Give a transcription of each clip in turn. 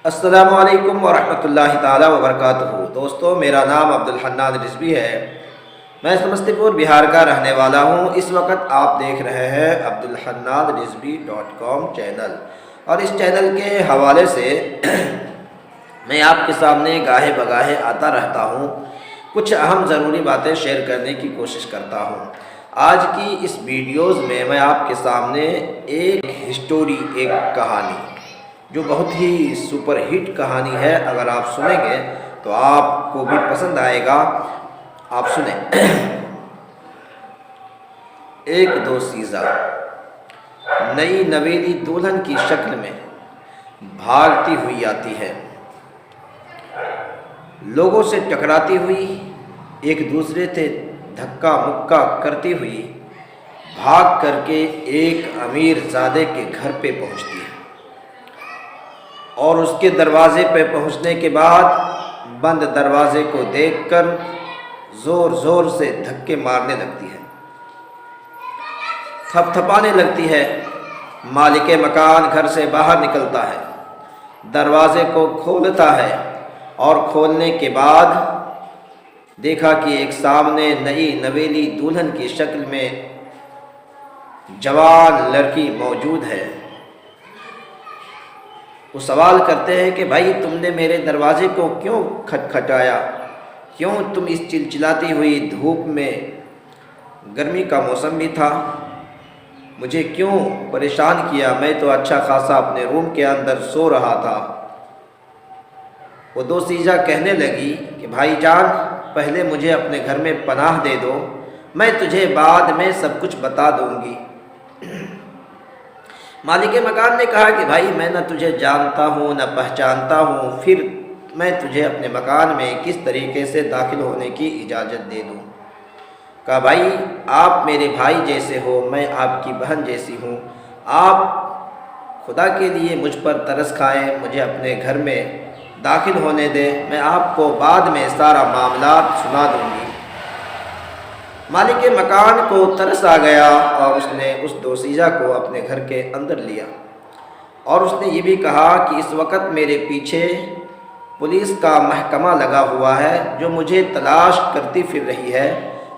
السلام علیکم ورحمۃ اللہ تعالی وبرکاتہ۔ دوستو، میرا نام عبدالحنان رضوی ہے۔ میں سمستی پور بہار کا رہنے والا ہوں۔ اس وقت آپ دیکھ رہے ہیں abdulhannanrizvi.com چینل، اور اس چینل کے حوالے سے میں آپ کے سامنے گاہے بگاہے آتا رہتا ہوں، کچھ اہم ضروری باتیں شیئر کرنے کی کوشش کرتا ہوں۔ آج کی اس ویڈیوز میں میں آپ کے سامنے ایک ہسٹوری، ایک کہانی جو بہت ہی سپر ہٹ کہانی ہے، اگر آپ سنیں گے تو آپ کو بھی پسند آئے گا۔ آپ سنیں۔ ایک دوشیزہ نئی نویلی دلہن کی شکل میں بھاگتی ہوئی آتی ہے، لوگوں سے ٹکراتی ہوئی، ایک دوسرے سے دھکا مکا کرتی ہوئی بھاگ کر کے ایک امیر زادے کے گھر پہ پہنچتی ہے، اور اس کے دروازے پہ پہنچنے کے بعد بند دروازے کو دیکھ کر زور زور سے دھکے مارنے لگتی ہے، تھپ تھپانے لگتی ہے۔ مالک مکان گھر سے باہر نکلتا ہے، دروازے کو کھولتا ہے، اور کھولنے کے بعد دیکھا کہ ایک سامنے نئی نویلی دلہن کی شکل میں جوان لڑکی موجود ہے۔ وہ سوال کرتے ہیں کہ بھائی، تم نے میرے دروازے کو کیوں کھٹکھٹایا؟ کیوں تم اس چلچلاتی ہوئی دھوپ میں، گرمی کا موسم بھی تھا، مجھے کیوں پریشان کیا؟ میں تو اچھا خاصا اپنے روم کے اندر سو رہا تھا۔ وہ دوشیزہ کہنے لگی کہ بھائی جان، پہلے مجھے اپنے گھر میں پناہ دے دو، میں تجھے بعد میں سب کچھ بتا دوں گی۔ مالک مکان نے کہا کہ بھائی، میں نہ تجھے جانتا ہوں نہ پہچانتا ہوں، پھر میں تجھے اپنے مکان میں کس طریقے سے داخل ہونے کی اجازت دے دوں؟ کہا بھائی، آپ میرے بھائی جیسے ہو، میں آپ کی بہن جیسی ہوں، آپ خدا کے لیے مجھ پر ترس کھائیں، مجھے اپنے گھر میں داخل ہونے دیں، میں آپ کو بعد میں سارا معاملات سنا دوں گی۔ مالک مکان کو ترس آ گیا، اور اس نے اس دوشیزہ کو اپنے گھر کے اندر لیا، اور اس نے یہ بھی کہا کہ اس وقت میرے پیچھے پولیس کا محکمہ لگا ہوا ہے جو مجھے تلاش کرتی پھر رہی ہے۔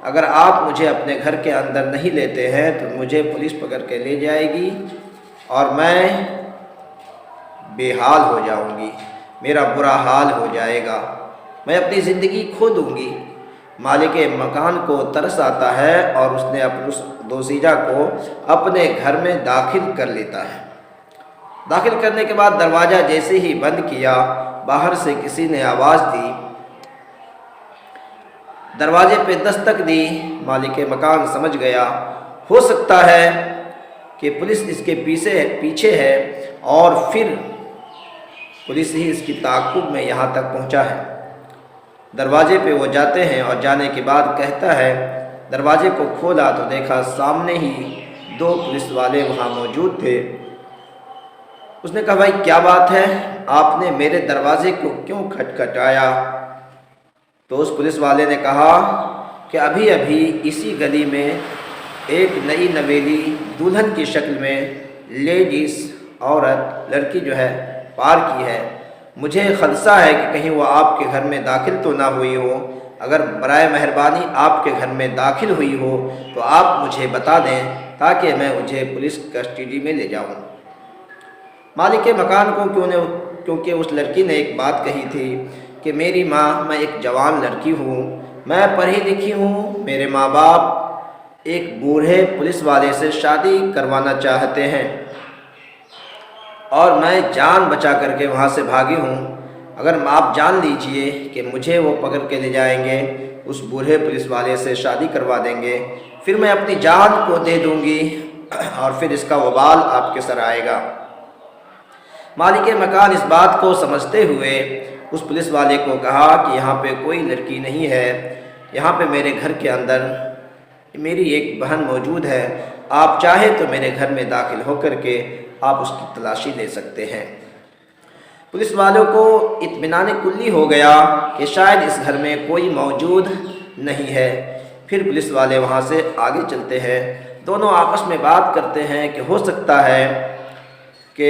اگر آپ مجھے اپنے گھر کے اندر نہیں لیتے ہیں تو مجھے پولیس پکڑ کے لے جائے گی، اور میں بے حال ہو جاؤں گی، میرا برا حال ہو جائے گا، میں اپنی زندگی کھو دوں گی۔ مالک مکان کو ترس آتا ہے، اور اس نے اس دوشیزہ کو اپنے گھر میں داخل کر لیتا ہے۔ داخل کرنے کے بعد دروازہ جیسے ہی بند کیا، باہر سے کسی نے آواز دی، دروازے پہ دستک دی۔ مالک مکان سمجھ گیا، ہو سکتا ہے کہ پولیس اس کے پیچھے ہے، اور پھر پولیس ہی اس کی تعاقب میں یہاں تک پہنچا ہے۔ دروازے پہ وہ جاتے ہیں، اور جانے کے بعد کہتا ہے، دروازے کو کھولا تو دیکھا سامنے ہی دو پولیس والے وہاں موجود تھے۔ اس نے کہا بھائی، کیا بات ہے؟ آپ نے میرے دروازے کو کیوں کھٹکھٹایا؟ تو اس پولیس والے نے کہا کہ ابھی ابھی اسی گلی میں ایک نئی نویلی دلہن کی شکل میں لیڈیز، عورت، لڑکی جو ہے پار کی ہے، مجھے خدشہ ہے کہ کہیں وہ آپ کے گھر میں داخل تو نہ ہوئی ہو، اگر برائے مہربانی آپ کے گھر میں داخل ہوئی ہو تو آپ مجھے بتا دیں تاکہ میں مجھے پولیس کسٹڈی میں لے جاؤں۔ مالک مکان کو کیونکہ اس لڑکی نے ایک بات کہی تھی کہ میری ماں، میں ایک جوان لڑکی ہوں، میں پڑھی لکھی ہوں، میرے ماں باپ ایک بوڑھے پولیس والے سے شادی کروانا چاہتے ہیں، اور میں جان بچا کر کے وہاں سے بھاگی ہوں۔ اگر آپ جان لیجئے کہ مجھے وہ پکڑ کے لے جائیں گے، اس بوڑھے پولیس والے سے شادی کروا دیں گے، پھر میں اپنی جان کو دے دوں گی، اور پھر اس کا وبال آپ کے سر آئے گا۔ مالک مکان اس بات کو سمجھتے ہوئے اس پولیس والے کو کہا کہ یہاں پہ کوئی لڑکی نہیں ہے، یہاں پہ میرے گھر کے اندر میری ایک بہن موجود ہے، آپ چاہے تو میرے گھر میں داخل ہو کر کے آپ اس کی تلاشی لے سکتے ہیں۔ پولیس والوں کو اطمینان کلی ہو گیا کہ شاید اس گھر میں کوئی موجود نہیں ہے۔ پھر پولیس والے وہاں سے آگے چلتے ہیں، دونوں آپس میں بات کرتے ہیں کہ ہو سکتا ہے کہ